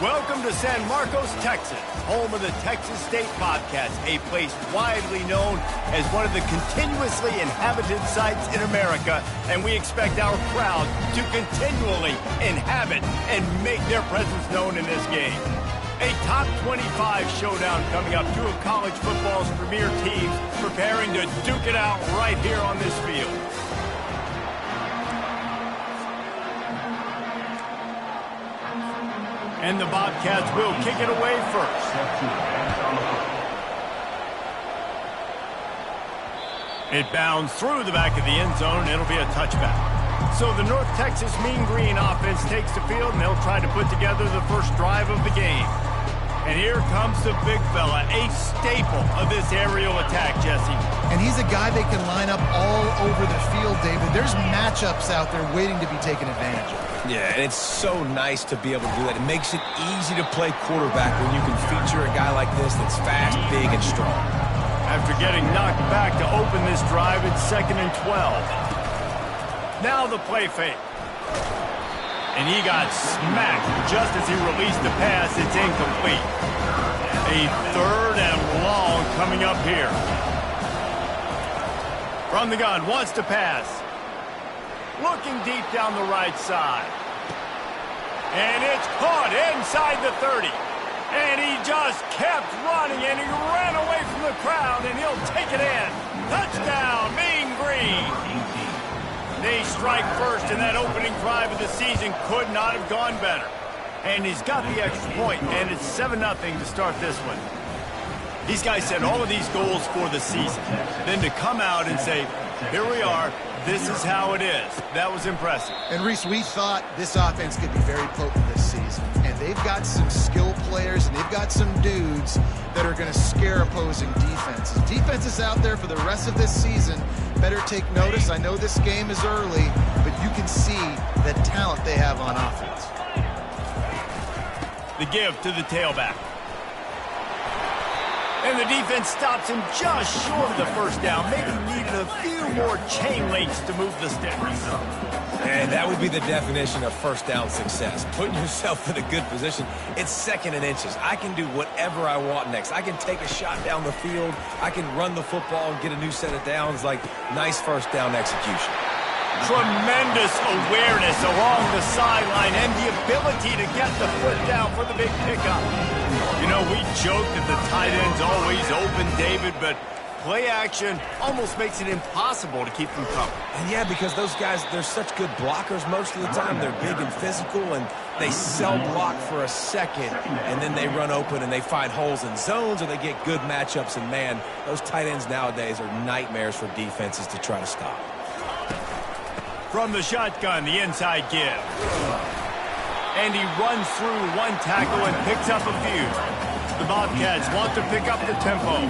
Welcome to San Marcos, Texas, home of the Texas State Bobcats, a place widely known as one of the continuously inhabited sites in America, and we expect our crowd to continually inhabit and make their presence known in this game. A top 25 showdown coming up, two of college football's premier teams preparing to duke it out right here on this field. And the Bobcats will kick it away first. It bounds through the back of the end zone. It'll be a touchback. So the North Texas Mean Green offense takes the field, and they'll try to put together the first drive of the game. And here comes the big fella, a staple of this aerial attack, Jesse. And he's a guy they can line up all over the field, David. There's matchups out there waiting to be taken advantage of. Yeah, and it's so nice to be able to do that. It makes it easy to play quarterback when you can feature a guy like this that's fast, big, and strong. After getting knocked back to open this drive, it's 2nd and 12. Now the play fake. And he got smacked just as he released the pass. It's incomplete. A 3rd and long coming up here. From the gun, wants to pass. Looking deep down the right side. And it's caught inside the 30. And he just kept running, and he ran away from the crowd, and he'll take it in. Touchdown, Mean Green. They strike first, and that opening drive of the season could not have gone better. And he's got the extra point, and it's 7-0 to start this one. These guys set all of these goals for the season. Then to come out and say, here we are, this is how it is. That was impressive. And Reese, we thought this offense could be very potent this season. And they've got some skill players, and they've got some dudes that are going to scare opposing defenses. Defenses out there for the rest of this season better take notice. I know this game is early, but you can see the talent they have on offense. The give to the tailback. And the defense stops him just short of the first down. Maybe needed a few more chain links to move the sticks. And that would be the definition of first down success. Putting yourself in a good position. It's 2nd and inches. I can do whatever I want next. I can take a shot down the field. I can run the football and get a new set of downs. Like, nice first down execution. Tremendous awareness along the sideline and the ability to get the foot down for the big pickup. You know, we joke that the tight end's always open, David, but play action almost makes it impossible to keep them covered. And yeah, because those guys, they're such good blockers most of the time. They're big and physical, and they cell block for a second, and then they run open and they find holes in zones, or they get good matchups. And man, those tight ends nowadays are nightmares for defenses to try to stop. From the shotgun, the inside give. And he runs through one tackle and picks up a few. The Bobcats want to pick up the tempo.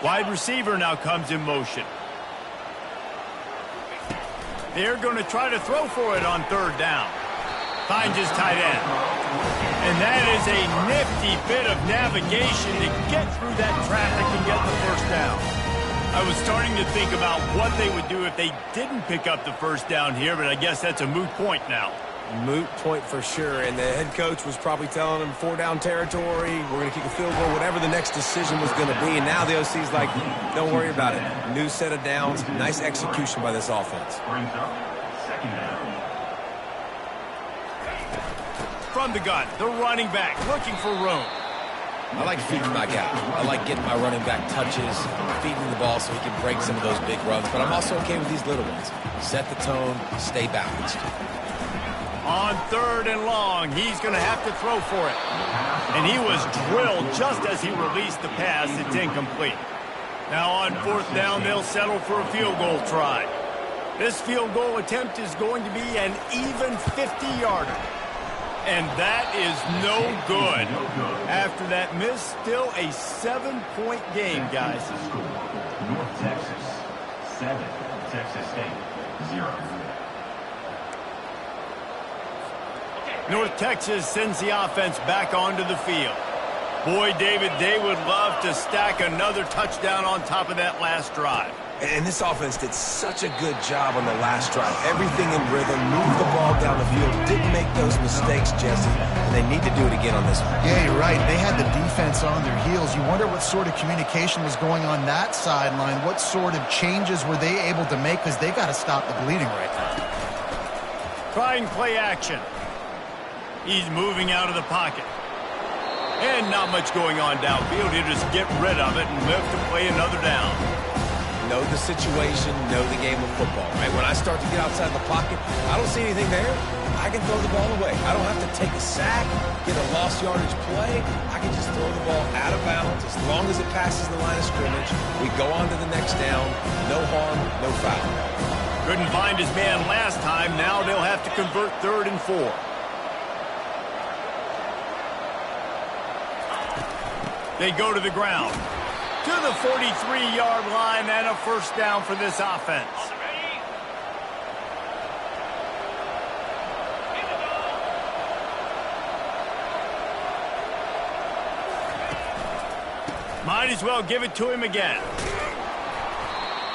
Wide receiver now comes in motion. They're going to try to throw for it on 3rd down. Finds his tight end. And that is a nifty bit of navigation to get through that traffic and get the first down. I was starting to think about what they would do if they didn't pick up the first down here, but I guess that's a moot point now. Moot point for sure, and the head coach was probably telling them 4-down territory, we're going to kick a field goal, whatever the next decision was going to be, and now the OC's like, don't worry about it. New set of downs, nice execution by this offense. From the gun, the running back looking for room. I like feeding my guy. I like getting my running back touches, feeding the ball so he can break some of those big runs, but I'm also okay with these little ones. Set the tone, stay balanced. On 3rd and long, he's going to have to throw for it. And he was drilled just as he released the pass. It's incomplete. Now on 4th down, they'll settle for a field goal try. This field goal attempt is going to be an even 50-yarder. And that is no good. After that miss, still a 7-point game, guys. North Texas, 7. Texas State, 0. North Texas sends the offense back onto the field. Boy, David, they would love to stack another touchdown on top of that last drive. And this offense did such a good job on the last drive. Everything in rhythm, moved the ball down the field, didn't make those mistakes, Jesse, and they need to do it again on this one. Yeah, you're right. They had the defense on their heels. You wonder what sort of communication was going on that sideline. What sort of changes were they able to make, because they got to stop the bleeding right now. Trying play action. He's moving out of the pocket. And not much going on downfield. He'll just get rid of it and live to play another down. Know the situation, know the game of football, right? When I start to get outside the pocket, I don't see anything there. I can throw the ball away. I don't have to take a sack, get a lost yardage play. I can just throw the ball out of bounds. As long as it passes the line of scrimmage, we go on to the next down. No harm, no foul. Couldn't find his man last time. Now they'll have to convert 3rd and 4. They go to the ground. To the 43-yard line and a first down for this offense. Might as well give it to him again.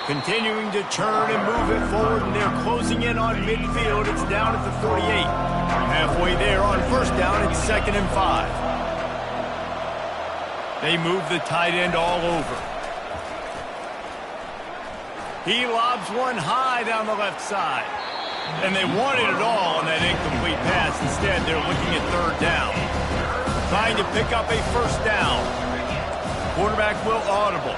Continuing to churn and move it forward, and they're closing in on midfield. It's down at the 48. Halfway there on first down, it's 2nd and 5. They move the tight end all over. He lobs one high down the left side. And they wanted it all on that incomplete pass. Instead, they're looking at 3rd down. Trying to pick up a first down. Quarterback will audible.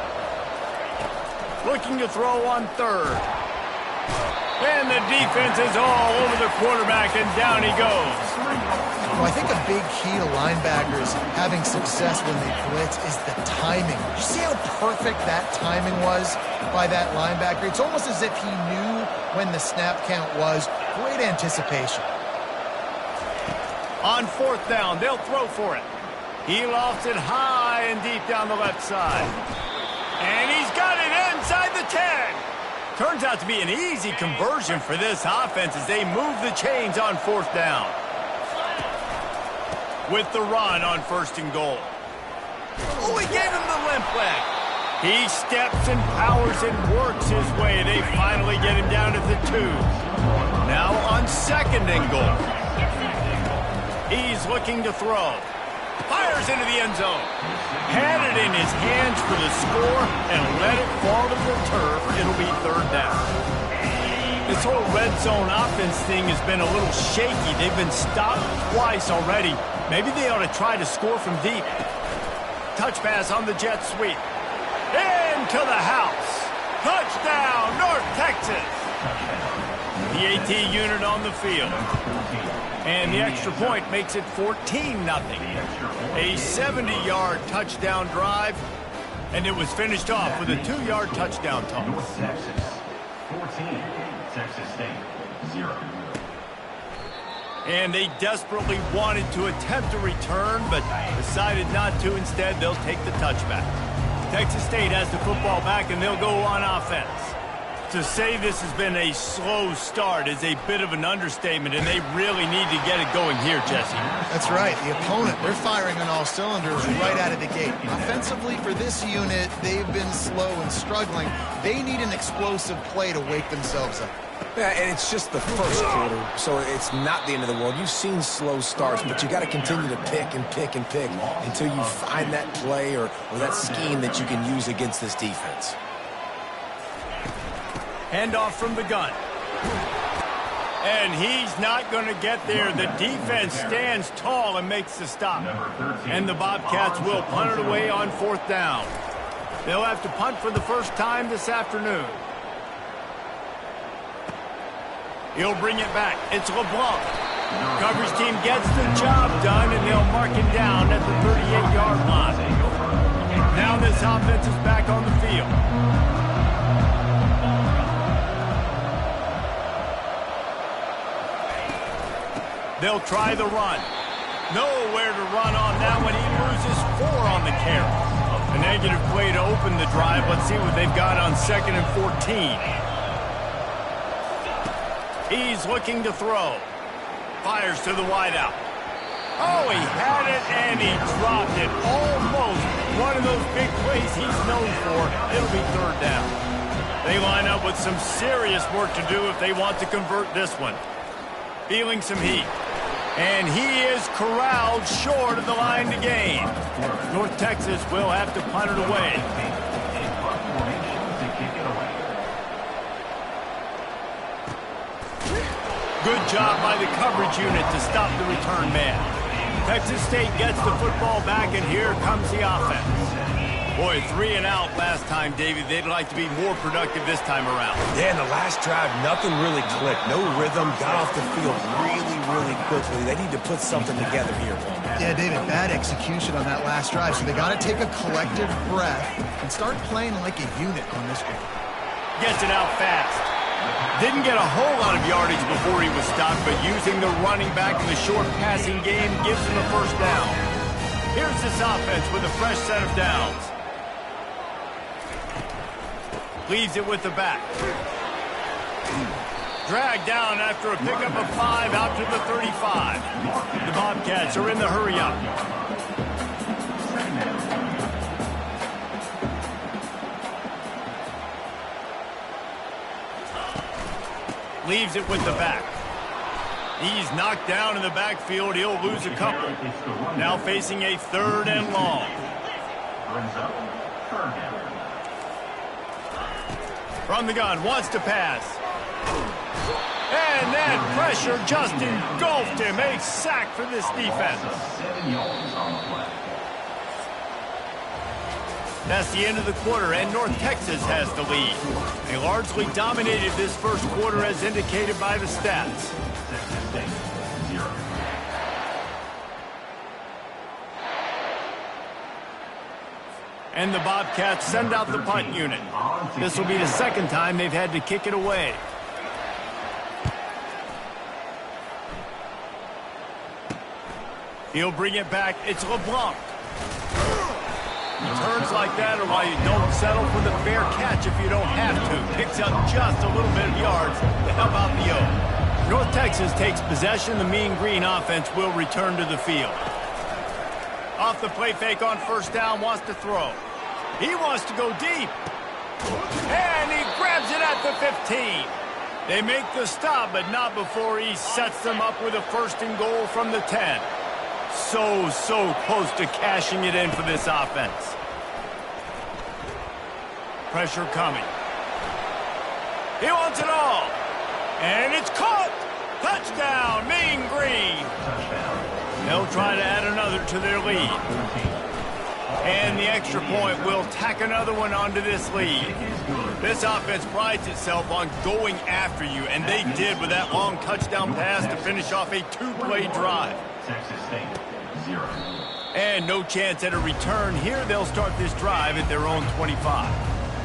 Looking to throw on 3rd. And the defense is all over the quarterback, and down he goes. Well, I think a big key to linebackers having success when they blitz is the timing. You see how perfect that timing was by that linebacker? It's almost as if he knew when the snap count was. Great anticipation. On 4th down, they'll throw for it. He lofts it high and deep down the left side. And he's got it inside the 10. Turns out to be an easy conversion for this offense as they move the chains on 4th down. With the run on 1st and goal. Oh, he gave him the limp leg. He steps and powers and works his way. They finally get him down at the 2. Now on 2nd and goal. He's looking to throw. Fires into the end zone. Had it in his hands for the score and let it fall to the turf. It'll be 3rd down. This whole red zone offense thing has been a little shaky. They've been stopped twice already. Maybe they ought to try to score from deep. Touch pass on the jet sweep. Into the house. Touchdown, North Texas. The AT unit on the field. And the extra point makes it 14-0. A 70-yard touchdown drive. And it was finished off with a 2-yard touchdown toss. North Texas, 14. Texas State, 0. And they desperately wanted to attempt a return, but decided not to. Instead, they'll take the touchback. Texas State has the football back, and they'll go on offense. To say this has been a slow start is a bit of an understatement, and they really need to get it going here, Jesse. That's right. The opponent, they're firing on all cylinders right out of the gate. Offensively, for this unit, they've been slow and struggling. They need an explosive play to wake themselves up. Yeah, and it's just the first quarter, so it's not the end of the world. You've seen slow starts, but you got to continue to pick and pick and pick until you find that play or that scheme that you can use against this defense. Handoff from the gun. And he's not going to get there. The defense stands tall and makes the stop. And the Bobcats will punt it away on 4th down. They'll have to punt for the first time this afternoon. He'll bring it back. It's LeBlanc. Coverage team gets the job done, and they'll mark him down at the 38-yard line. Now this offense is back on the field. They'll try the run. Nowhere to run on that one. He loses 4 on the carry. A negative play to open the drive. Let's see what they've got on 2nd and 14. He's looking to throw. Fires to the wideout. Oh, he had it, and he dropped it. Almost one of those big plays he's known for. It'll be 3rd down. They line up with some serious work to do if they want to convert this one. Feeling some heat. And he is corralled short of the line to gain. North Texas will have to punt it away. Good job by the coverage unit to stop the return man. Texas State gets the football back, and here comes the offense. Boy, 3 and out last time, David. They'd like to be more productive this time around. Yeah, in the last drive, nothing really clicked. No rhythm, got off the field really quickly. They need to put something together here. Yeah, David, bad execution on that last drive, so they got to take a collective breath and start playing like a unit on this one. Gets it out fast. Didn't get a whole lot of yardage before he was stopped, but using the running back in the short passing game gives him a first down. Here's this offense with a fresh set of downs. Leaves it with the back. Dragged down after a pickup of 5 out to the 35. The Bobcats are in the hurry-up. Leaves it with the back. He's knocked down in the backfield. He'll lose a couple. Now facing a 3rd and long. From the gun, wants to pass. And that pressure just engulfed him. A sack for this defense. That's the end of the quarter, and North Texas has the lead. They largely dominated this first quarter as indicated by the stats. And the Bobcats send out the punt unit. This will be the second time they've had to kick it away. He'll bring it back. It's LeBlanc. Turns like that are why you don't settle for the fair catch if you don't have to. Picks up just a little bit of yards to help out the O. North Texas takes possession. The Mean Green offense will return to the field. Off the play fake on first down, wants to throw. He wants to go deep. And he grabs it at the 15. They make the stop, but not before he sets them up with a 1st and goal from the 10. So close to cashing it in for this offense. Pressure coming. He wants it all. And it's caught. Touchdown, Mean Green. They'll try to add another to their lead. And the extra point will tack another one onto this lead. This offense prides itself on going after you, and they did with that long touchdown pass to finish off a 2-play drive. Texas State, 0. And no chance at a return here. They'll start this drive at their own 25.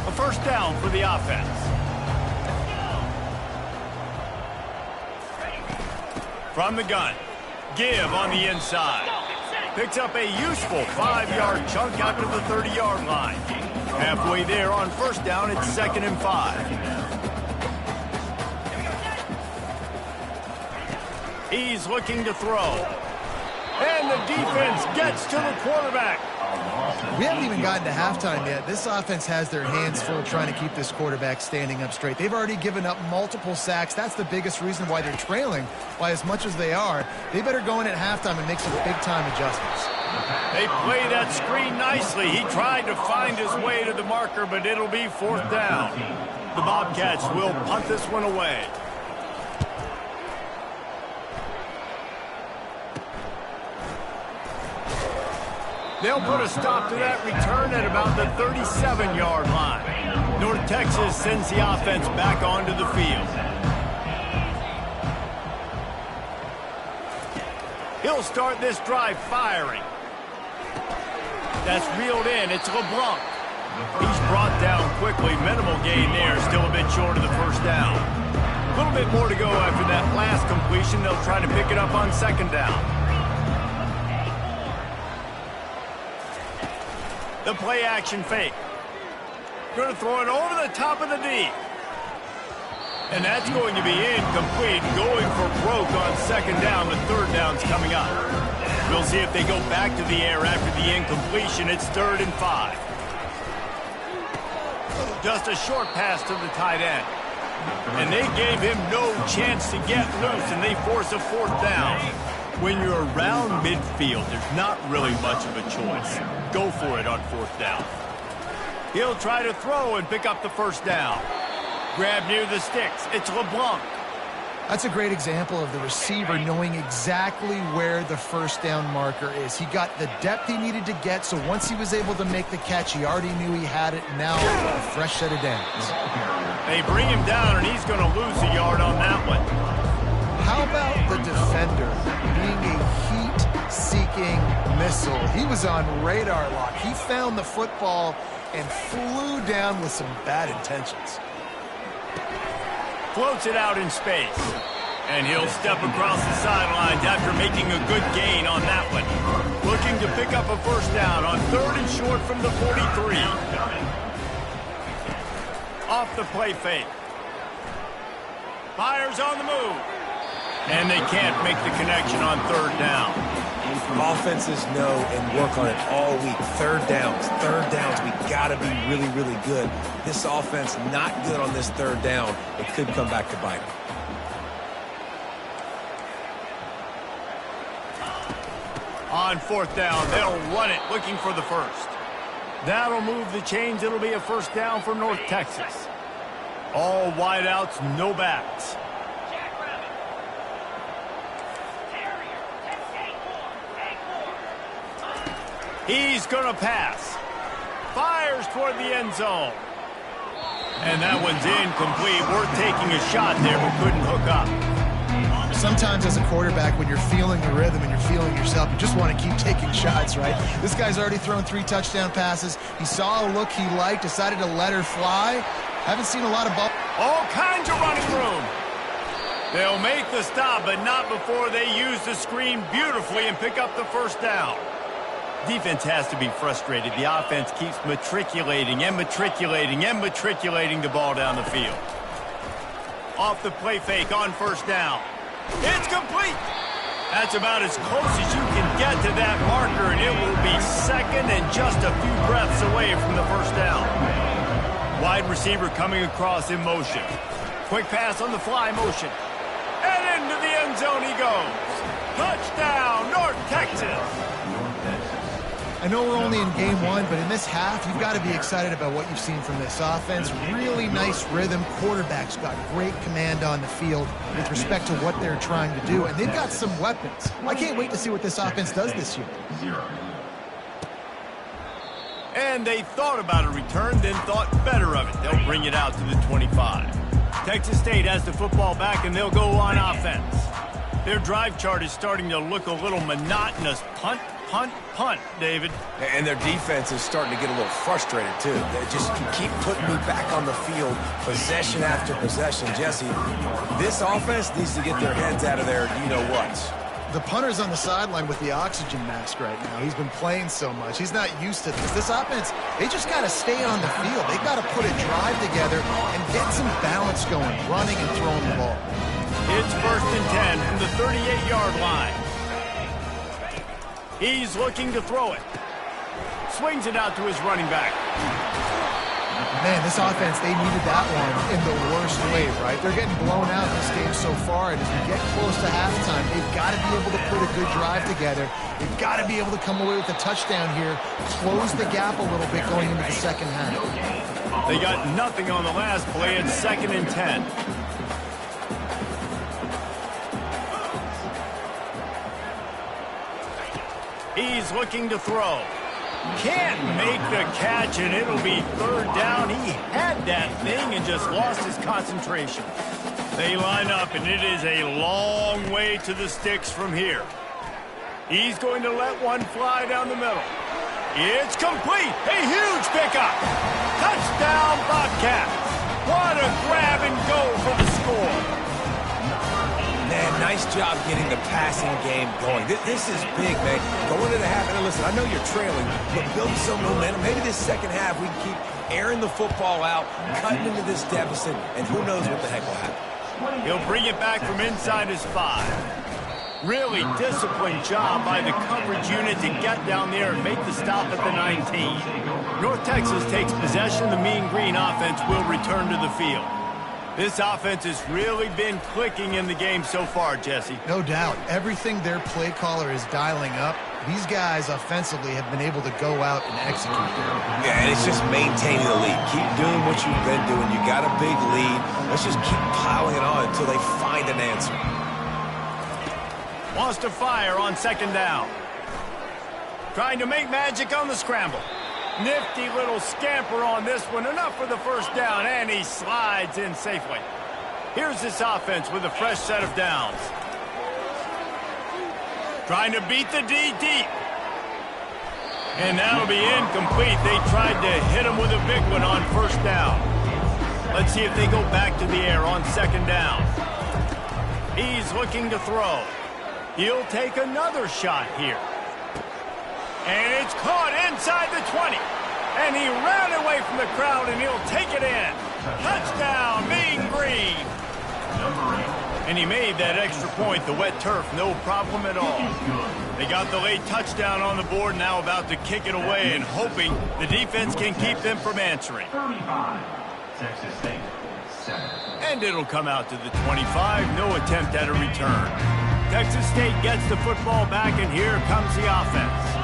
A first down for the offense. From the gun. Give on the inside. Picks up a useful 5-yard chunk out to the 30-yard line. Halfway there on first down, it's 2nd and 5. He's looking to throw. And the defense gets to the quarterback. We haven't even gotten to halftime yet. This offense has their hands full trying to keep this quarterback standing up straight. They've already given up multiple sacks. That's the biggest reason why they're trailing by as much as they are. They better go in at halftime and make some big-time adjustments. They play that screen nicely. He tried to find his way to the marker, but it'll be 4th down. The Bobcats will punt this one away. They'll put a stop to that return at about the 37-yard line. North Texas sends the offense back onto the field. He'll start this drive firing. That's reeled in. It's LeBlanc. He's brought down quickly. Minimal gain there. Still a bit short of the first down. A little bit more to go after that last completion. They'll try to pick it up on 2nd down. The play action fake. Going to throw it over the top of the D. And that's going to be incomplete. Going for broke on 2nd down. The 3rd down's coming up. We'll see if they go back to the air after the incompletion. It's 3rd and 5. Just a short pass to the tight end. And they gave him no chance to get loose, and they force a fourth down. When you're around midfield, there's not really much of a choice. Go for it on fourth down. He'll try to throw and pick up the first down. Grab near the sticks. It's LeBlanc. That's a great example of the receiver knowing exactly where the first down marker is. He got the depth he needed to get, so once he was able to make the catch, he already knew he had it. Now a fresh set of downs. They bring him down, and he's going to lose a yard on that one. How about the defender being a heat-seeking missile? He was on radar lock. He found the football and flew down with some bad intentions. Floats it out in space. And he'll step across the sidelines after making a good gain on that one. Looking to pick up a first down on 3rd and short from the 43. Off the play fake. Fires on the move. And they can't make the connection on 3rd down. Offenses know and work on it all week. Third downs. We got to be really, really good. This offense not good on this 3rd down. It could come back to bite them. On 4th down, they'll run it, looking for the first. That'll move the chains. It'll be a first down for North Texas. All wideouts, no backs. He's going to pass. Fires toward the end zone. And that one's incomplete. Worth taking a shot there, but couldn't hook up. Sometimes as a quarterback, when you're feeling the rhythm and you're feeling yourself, you just want to keep taking shots, right? This guy's already thrown 3 touchdown passes. He saw a look he liked, decided to let her fly. Haven't seen a lot of ball. All kinds of running room. They'll make the stop, but not before they use the screen beautifully and pick up the first down. Defense has to be frustrated. The offense keeps matriculating and matriculating and matriculating the ball down the field. Off the play fake on first down. It's complete. That's about as close as you can get to that marker, and it will be 2nd and just a few breaths away from the first down. Wide receiver coming across in motion. Quick pass on the fly motion. And into the end zone he goes. Touchdown, North Texas. I know we're only in game 1, but in this half, you've got to be excited about what you've seen from this offense. Really nice rhythm. Quarterback's got great command on the field with respect to what they're trying to do, and they've got some weapons. I can't wait to see what this offense does this year. And they thought about a return, then thought better of it. They'll bring it out to the 25. Texas State has the football back, and they'll go on offense. Their drive chart is starting to look a little monotonous. Punt, punt, punt, David. And their defense is starting to get a little frustrated, too. They just keep putting me back on the field, possession after possession. Jesse, this offense needs to get their heads out of their you-know-whats. The punter's on the sideline with the oxygen mask right now. He's been playing so much. He's not used to this. This offense, they just got to stay on the field. They got to put a drive together and get some balance going, running and throwing the ball. It's 1st and 10 from the 38-yard line. He's looking to throw it. Swings it out to his running back. Man, this offense, they needed that one in the worst way, right? They're getting blown out in this game so far, and as we get close to halftime, they've got to be able to put a good drive together. They've got to be able to come away with a touchdown here, close the gap a little bit going into the second half. They got nothing on the last play. It's 2nd and 10. He's looking to throw. Can't make the catch, and it'll be 3rd down. He had that thing and just lost his concentration. They line up, and it is a long way to the sticks from here. He's going to let one fly down the middle. It's complete. A huge pickup. Touchdown, Bobcats. What a grab and go for the score. Man, nice job getting the passing game going. This is big, man. Going into the half, and listen, I know you're trailing, but build some momentum. Maybe this second half we can keep airing the football out, cutting into this deficit, and who knows what the heck will happen. He'll bring it back from inside his 5. Really disciplined job by the coverage unit to get down there and make the stop at the 19. North Texas takes possession. The Mean Green offense will return to the field. This offense has really been clicking in the game so far, Jesse. No doubt. Everything their play caller is dialing up, these guys offensively have been able to go out and execute. Yeah, and it's just maintaining the lead. Keep doing what you've been doing. You got a big lead. Let's just keep piling it on until they find an answer. Wants to fire on second down. Trying to make magic on the scramble. Nifty little scamper on this one. Enough for the first down, and he slides in safely. Here's this offense with a fresh set of downs. Trying to beat the D deep. And that'll be incomplete. They tried to hit him with a big one on first down. Let's see if they go back to the air on second down. He's looking to throw. He'll take another shot here. And it's caught inside the 20. And he ran away from the crowd, and he'll take it in. Touchdown, Mean Green. And he made that extra point, the wet turf, no problem at all. They got the late touchdown on the board, now about to kick it away and hoping the defense can keep them from answering. 35, Texas State, 7. And it'll come out to the 25, no attempt at a return. Texas State gets the football back, and here comes the offense.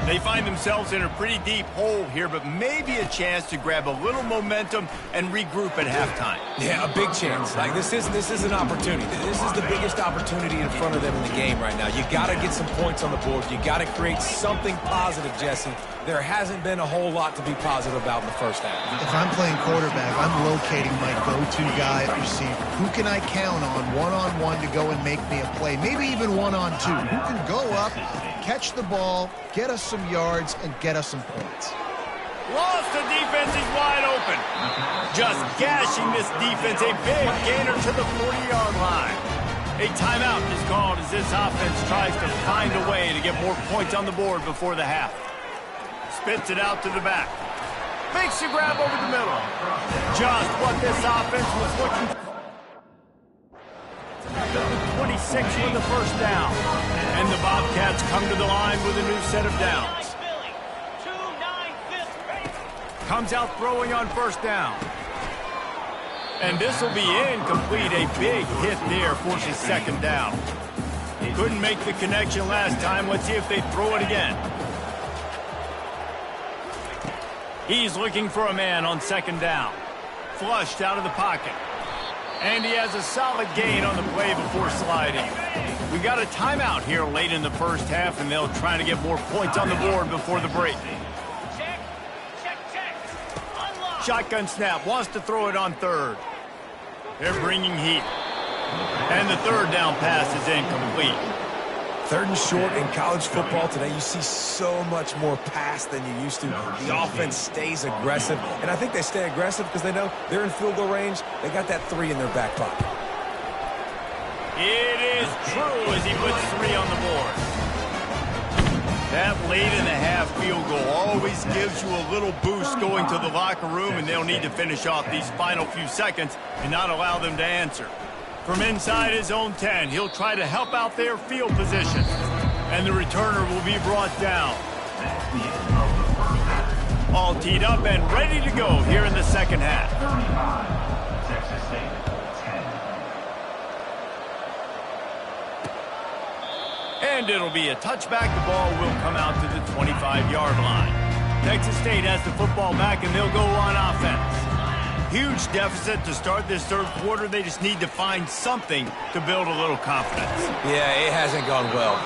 They find themselves in a pretty deep hole here, but maybe a chance to grab a little momentum and regroup at halftime. Yeah, a big chance. Like this is an opportunity. This is the biggest opportunity in front of them in the game right now. You got to get some points on the board. You got to create something positive, Jesse. There hasn't been a whole lot to be positive about in the first half. If I'm playing quarterback, I'm locating my go-to guy at receiver. Who can I count on one-on-one to go and make me a play? Maybe even one-on-two. Who can go up, catch the ball, get us some yards, and get us some points? Lost the defense, he's wide open. Just gashing this defense, a big gainer to the 40-yard line. A timeout is called as this offense tries to find a way to get more points on the board before the half. Spits it out to the back. Makes the grab over the middle. Just what this offense was looking for. 26 with the first down. And the Bobcats come to the line with a new set of downs. Comes out throwing on first down. And this will be incomplete. A big hit there forces second down. Couldn't make the connection last time. Let's see if they throw it again. He's looking for a man on second down. Flushed out of the pocket. And he has a solid gain on the play before sliding. We got a timeout here late in the first half, and they'll try to get more points on the board before the break. Shotgun snap, wants to throw it on third. They're bringing heat. And the third down pass is incomplete. Third and short in college football today, you see so much more pass than you used to. The offense stays aggressive, and I think they stay aggressive because they know they're in field goal range. They got that 3 in their back pocket. It is true as he puts 3 on the board. That late in the half field goal always gives you a little boost going to the locker room, and they'll need to finish off these final few seconds and not allow them to answer. From inside his own 10, he'll try to help out their field position. And the returner will be brought down. All teed up and ready to go here in the second half. Texas State, 10. And it'll be a touchback. The ball will come out to the 25-yard line. Texas State has the football back, and they'll go on offense. Huge deficit to start this third quarter. They just need to find something to build a little confidence. Yeah, it hasn't gone well.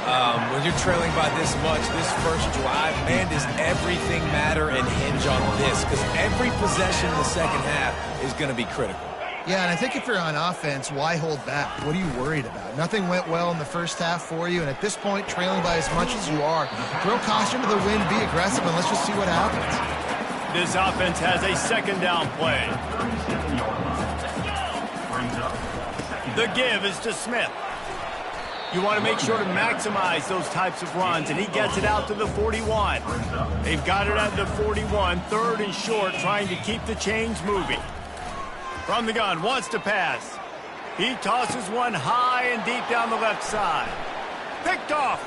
When you're trailing by this much, this first drive, man, does everything matter and hinge on this? Because every possession in the second half is going to be critical. Yeah, and I think if you're on offense, why hold back? What are you worried about? Nothing went well in the first half for you, and at this point, trailing by as much as you are, throw caution to the wind, be aggressive, and let's just see what happens. This offense has a second down play. The give is to Smith. You want to make sure to maximize those types of runs, and he gets it out to the 41. They've got it at the 41, third and short, trying to keep the chains moving. From the gun, wants to pass. He tosses one high and deep down the left side. Picked off.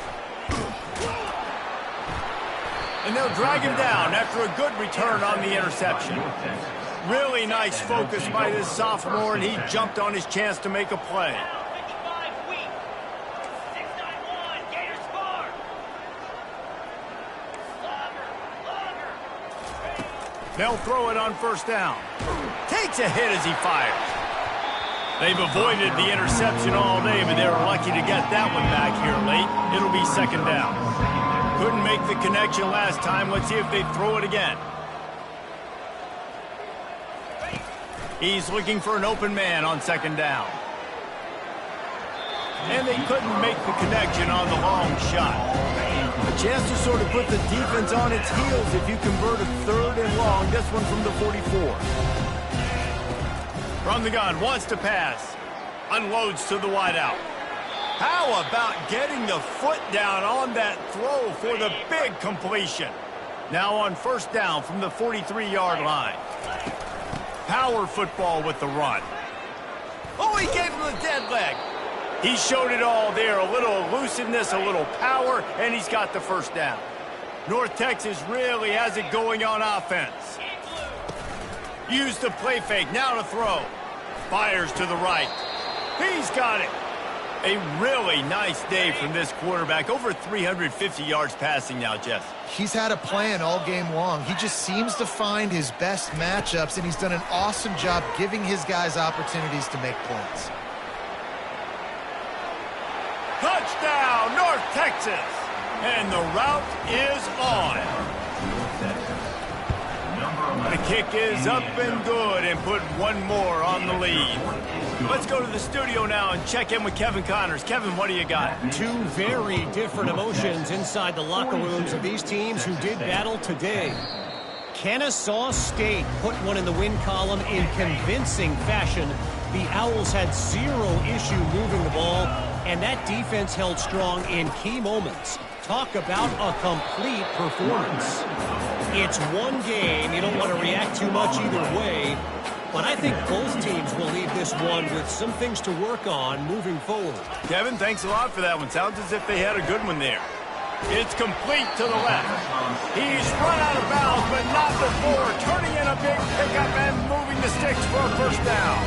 And they'll drag him down after a good return on the interception. Really nice focus by this sophomore, and he jumped on his chance to make a play. They'll throw it on first down. Takes a hit as he fires. They've avoided the interception all day, but they were lucky to get that one back here late. It'll be second down. Couldn't make the connection last time. Let's see if they throw it again. He's looking for an open man on second down. And they couldn't make the connection on the long shot. A chance to sort of put the defense on its heels if you convert a third and long. This one from the 44. From the gun, wants to pass. Unloads to the wideout. How about getting the foot down on that throw for the big completion? Now on first down from the 43-yard line. Power football with the run. Oh, he gave him the dead leg. He showed it all there. A little elusiveness, a little power, and he's got the first down. North Texas really has it going on offense. Used the play fake, now to throw. Fires to the right. He's got it. A really nice day from this quarterback. Over 350 yards passing now, Jeff. He's had a plan all game long. He just seems to find his best matchups, and he's done an awesome job giving his guys opportunities to make points. Touchdown, North Texas! And the route is on. The kick is up and good and put one more on the lead. Let's go to the studio now and check in with Kevin Connors. Kevin, what do you got? Two very different emotions inside the locker rooms of these teams who did battle today. Kennesaw State put one in the win column in convincing fashion. The Owls had zero issue moving the ball, and that defense held strong in key moments. Talk about a complete performance. It's one game. You don't want to react too much either way. But I think both teams will leave this one with some things to work on moving forward. Kevin, thanks a lot for that one. Sounds as if they had a good one there. It's complete to the left. He's run out of bounds, but not before. Turning in a big pickup and moving the sticks for a first down.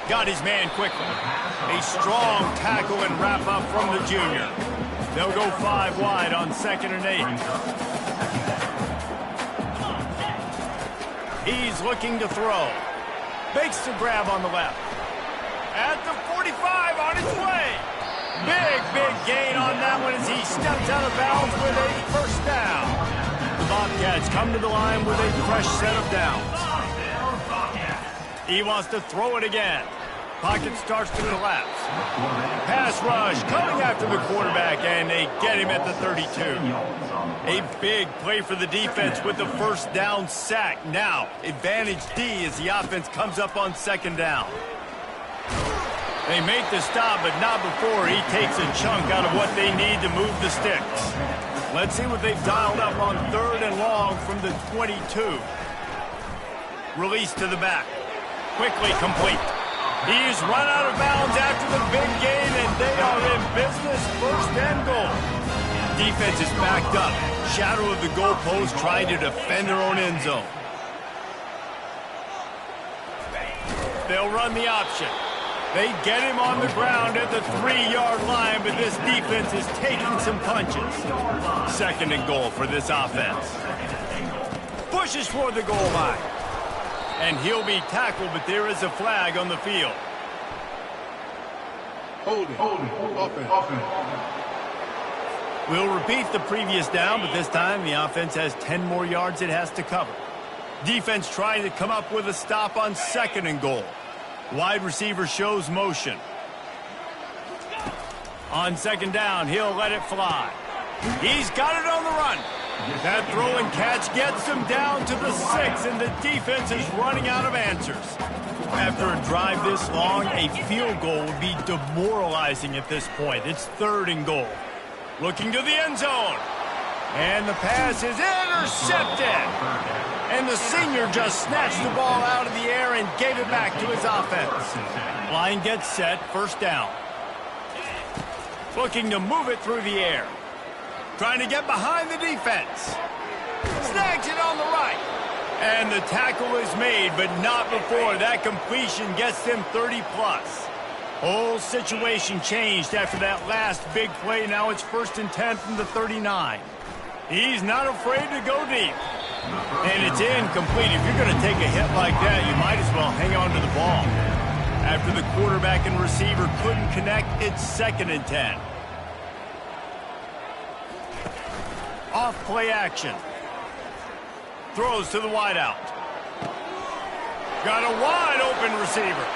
Got his man quickly. A strong tackle and wrap up from the junior. They'll go 5 wide on 2nd and 8. He's looking to throw. Makes the grab on the left. At the 45 on its way. Big gain on that one as he steps out of bounds with a first down. The Bobcats come to the line with a fresh set of downs. He wants to throw it again. Pocket starts to collapse. Pass rush coming after the quarterback, and they get him at the 32. A big play for the defense with the first down sack. Now, advantage D as the offense comes up on 2nd down. They make the stop, but not before he takes a chunk out of what they need to move the sticks. Let's see what they've dialed up on 3rd and long from the 22. Release to the back. Quickly complete. He's run out of bounds after the big gain, and they are in business. 1st and goal. Defense is backed up. Shadow of the goalpost trying to defend their own end zone. They'll run the option. They get him on the ground at the 3-yard line, but this defense is taking some punches. 2nd and goal for this offense. Pushes for the goal line. And he'll be tackled, but there is a flag on the field. Holding. Offense. We'll repeat the previous down, but this time the offense has 10 more yards it has to cover. Defense trying to come up with a stop on 2nd and goal. Wide receiver shows motion. On 2nd down, he'll let it fly. He's got it on the run. That throw and catch gets him down to the 6, and the defense is running out of answers. After a drive this long, a field goal would be demoralizing at this point. It's 3rd and goal. Looking to the end zone. And the pass is intercepted. And the senior just snatched the ball out of the air and gave it back to his offense. Line gets set, first down. Looking to move it through the air. Trying to get behind the defense. Snags it on the right. And the tackle is made, but not before that completion gets them 30-plus. Whole situation changed after that last big play. Now it's 1st and 10 from the 39. He's not afraid to go deep. And it's incomplete. If you're going to take a hit like that, you might as well hang on to the ball. After the quarterback and receiver couldn't connect, it's 2nd and 10. Off play action. Throws to the wideout. Got a wide open receiver.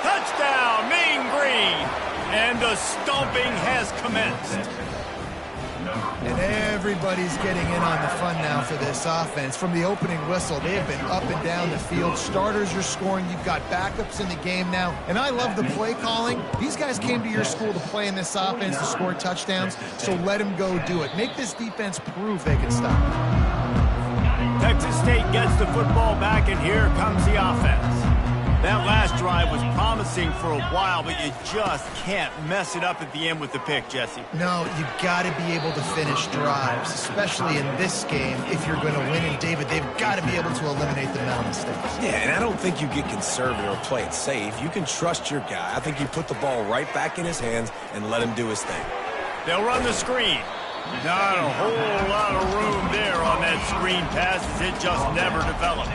Touchdown, Mean Green. And the stomping has commenced. And everybody's getting in on the fun now for this offense. From the opening whistle, they have been up and down the field. Starters are scoring. You've got backups in the game now. And I love the play calling. These guys came to your school to play in this offense to score touchdowns, so let them go do it. Make this defense prove they can stop it. Texas State gets the football back, and here comes the offense. That last drive was promising for a while, but you just can't mess it up at the end with the pick, Jesse. No, you've got to be able to finish drives, especially in this game. If you're going to win, and David, they've got to be able to eliminate the mental mistakes. Yeah, and I don't think you get conservative or play it safe. You can trust your guy. I think you put the ball right back in his hands and let him do his thing. They'll run the screen. Not a whole lot of room there on that screen pass, as it just never developed.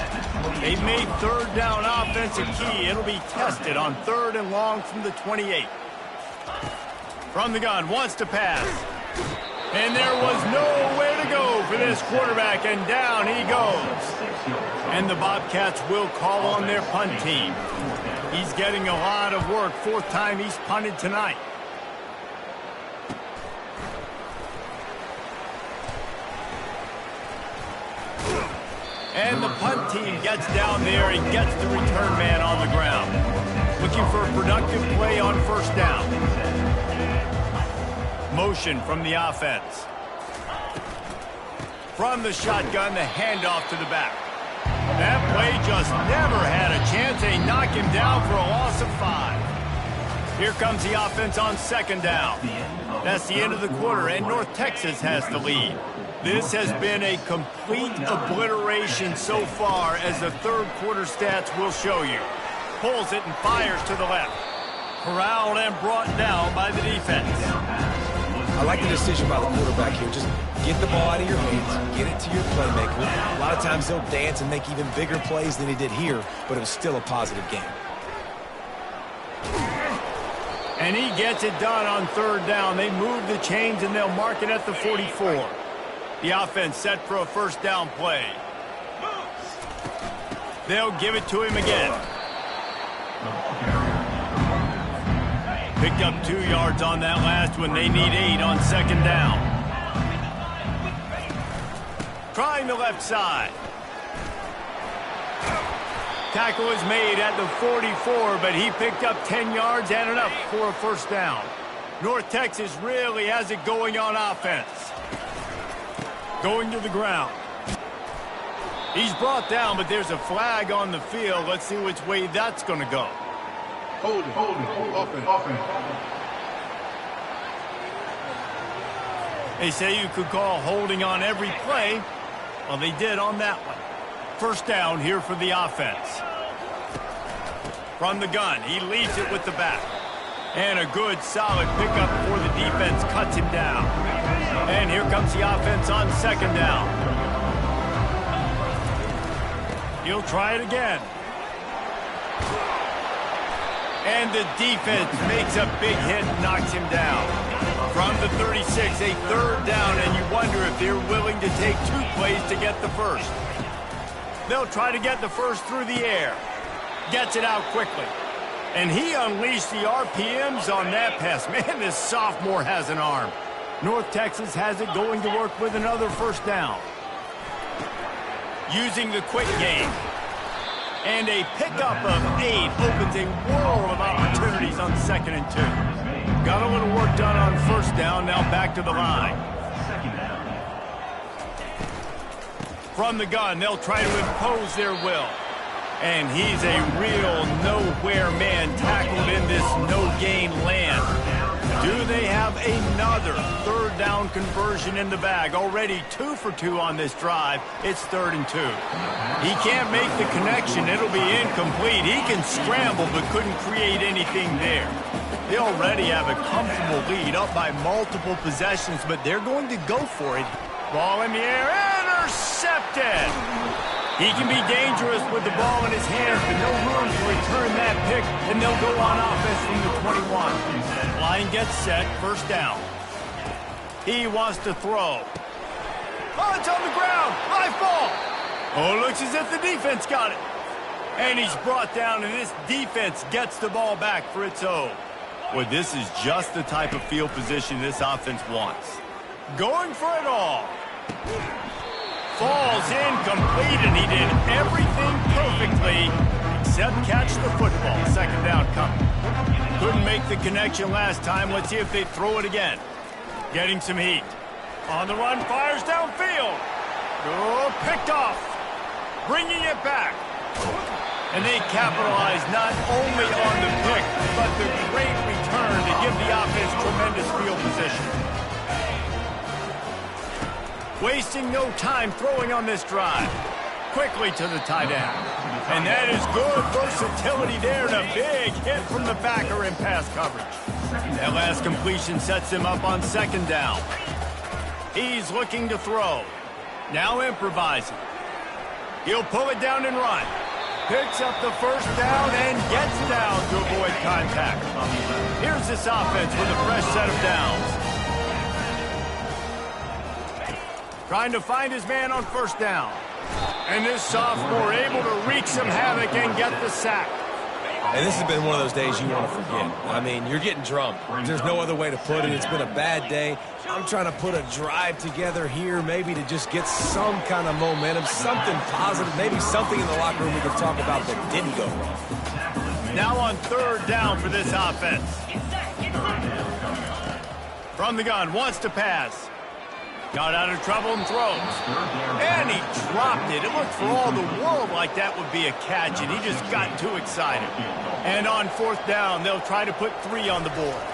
They've made 3rd down offensive key. It'll be tested on 3rd and long from the 28. From the gun, wants to pass. And there was nowhere to go for this quarterback, and down he goes. And the Bobcats will call on their punt team. He's getting a lot of work. 4th time he's punted tonight. And the punt team gets down there and gets the return man on the ground. Looking for a productive play on 1st down. Motion from the offense. From the shotgun, the handoff to the back. That play just never had a chance. They knock him down for a loss of 5. Here comes the offense on 2nd down. That's the end of the quarter, and North Texas has the lead. This has been a complete obliteration so far, as the 3rd quarter stats will show you. Pulls it and fires to the left. Corralled and brought down by the defense. I like the decision by the quarterback here. Just get the ball out of your hands, get it to your playmaker. A lot of times they'll dance and make even bigger plays than he did here, but it was still a positive game. And he gets it done on 3rd down. They move the chains, and they'll mark it at the 44. The offense set for a 1st down play. They'll give it to him again. Picked up 2 yards on that last one. They need 8 on 2nd down. Trying the left side. Tackle is made at the 44, but he picked up 10 yards and enough for a 1st down. North Texas really has it going on offense. Going to the ground. He's brought down, but there's a flag on the field. Let's see which way that's going to go. Hold it, offense. They say you could call holding on every play. Well, they did on that one. 1st down here for the offense. From the gun, he leaves it with the back. And a good, solid pickup before the defense cuts him down. And here comes the offense on 2nd down. He'll try it again. And the defense makes a big hit and knocks him down. From the 36, a 3rd down, and you wonder if they're willing to take 2 plays to get the 1st. They'll try to get the 1st through the air. Gets it out quickly. And he unleashed the RPMs on that pass. Man, this sophomore has an arm. North Texas has it going to work with another 1st down. Using the quick game. And a pickup of 8 opens a world of opportunities on 2nd and 2. Got a little work done on 1st down, now back to the line. From the gun, they'll try to impose their will. And he's a real nowhere man tackled in this no-gain land. Do they have another third down conversion in the bag? Already 2 for 2 on this drive. It's 3rd and 2. He can't make the connection. It'll be incomplete. He can scramble but couldn't create anything there. They already have a comfortable lead up by multiple possessions, but they're going to go for it. Ball in the air, intercepted! He can be dangerous with the ball in his hands, but no room to return that pick, and they'll go on offense from the 21. Line gets set, 1st down. He wants to throw. Oh, it's on the ground, high ball! Oh, it looks as if the defense got it. And he's brought down, and this defense gets the ball back for its own. Well, this is just the type of field position this offense wants. Going for it all. Falls incomplete, and he did everything perfectly except catch the football. 2nd down coming. Couldn't make the connection last time. Let's see if they throw it again. Getting some heat. On the run, fires downfield. Oh, picked off. Bringing it back. And they capitalize not only on the pick, but the great return to give the offense tremendous field position. Wasting no time throwing on this drive. Quickly to the tight end. And that is good versatility there, and a big hit from the backer in pass coverage. That last completion sets him up on 2nd down. He's looking to throw. Now improvising. He'll pull it down and run. Picks up the 1st down and gets down to avoid contact. Here's this offense with a fresh set of downs. Trying to find his man on 1st down. And this sophomore able to wreak some havoc and get the sack. And this has been one of those days you want to forget. I mean, you're getting drunk. There's no other way to put it. It's been a bad day. I'm trying to put a drive together here, maybe to just get some kind of momentum, something positive, maybe something in the locker room we could talk about that didn't go wrong. Now on 3rd down for this offense. From the gun, wants to pass. Got out of trouble and throws. And he dropped it. It looked for all the world like that would be a catch, and he just got too excited. And on 4th down, they'll try to put 3 on the board.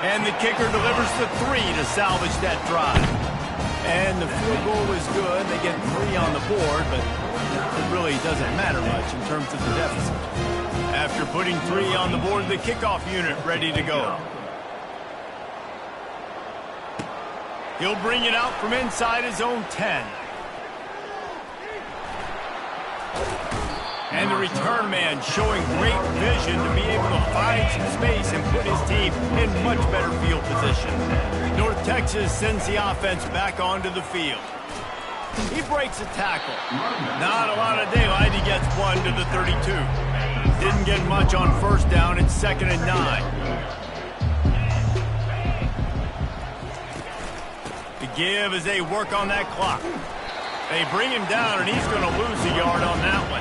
And the kicker delivers the 3 to salvage that drive. And the field goal is good. They get 3 on the board, but it really doesn't matter much in terms of the deficit. After putting 3 on the board, the kickoff unit ready to go. He'll bring it out from inside his own 10. And the return man showing great vision to be able to find some space and put his team in much better field position. North Texas sends the offense back onto the field. He breaks a tackle. Not a lot of daylight. He gets 1 to the 32. Didn't get much on 1st down. It's 2nd and 9. Give as they work on that clock. They bring him down, and he's going to lose a yard on that one.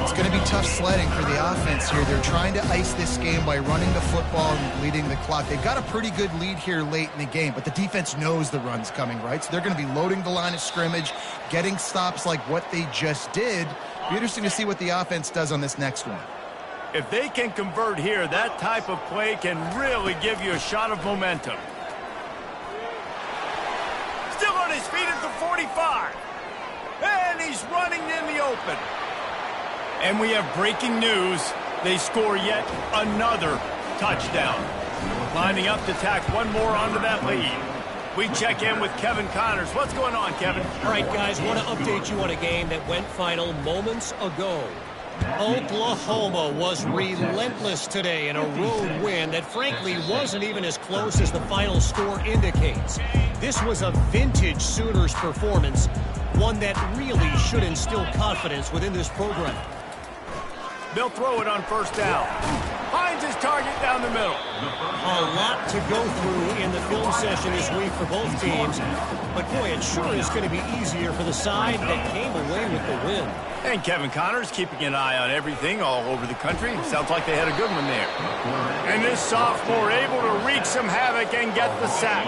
It's going to be tough sledding for the offense here. They're trying to ice this game by running the football and leading the clock. They've got a pretty good lead here late in the game, but the defense knows the run's coming, right? So they're going to be loading the line of scrimmage, getting stops like what they just did. It'll be interesting to see what the offense does on this next one. If they can convert here, that type of play can really give you a shot of momentum. Still on his feet at the 45. And he's running in the open. And we have breaking news. They score yet another touchdown. Lining up to tack one more onto that lead. We check in with Kevin Connors. What's going on, Kevin? All right, guys, want to update you on a game that went final moments ago. Oklahoma was relentless today in a road win that frankly wasn't even as close as the final score indicates. This was a vintage Sooners performance, one that really should instill confidence within this program. They'll throw it on 1st down. Finds finds his target down the middle. A lot to go through in the film session this week for both teams. But, boy, it sure is going to be easier for the side that came away with the win. And Kevin Connors keeping an eye on everything all over the country. Sounds like they had a good one there. And this sophomore able to wreak some havoc and get the sack.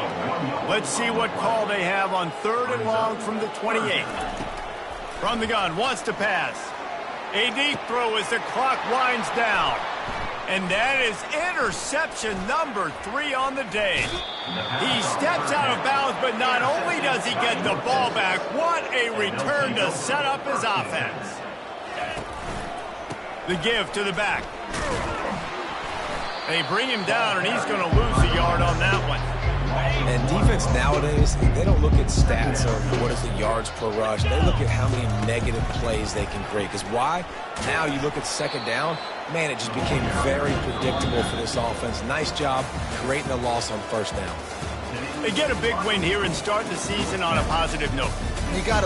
Let's see what call they have on 3rd and long from the 28. From the gun, wants to pass. A deep throw as the clock winds down. And that is interception number 3 on the day. He steps out of bounds, but not only does he get the ball back, what a return to set up his offense. The give to the back. They bring him down, and he's going to lose a yard on that one. And defense nowadays, they don't look at stats or what is the yards per rush. They look at how many negative plays they can create. Because why? Now you look at 2nd down, man, it just became very predictable for this offense. Nice job creating a loss on 1st down. They get a big win here and start the season on a positive note. You got to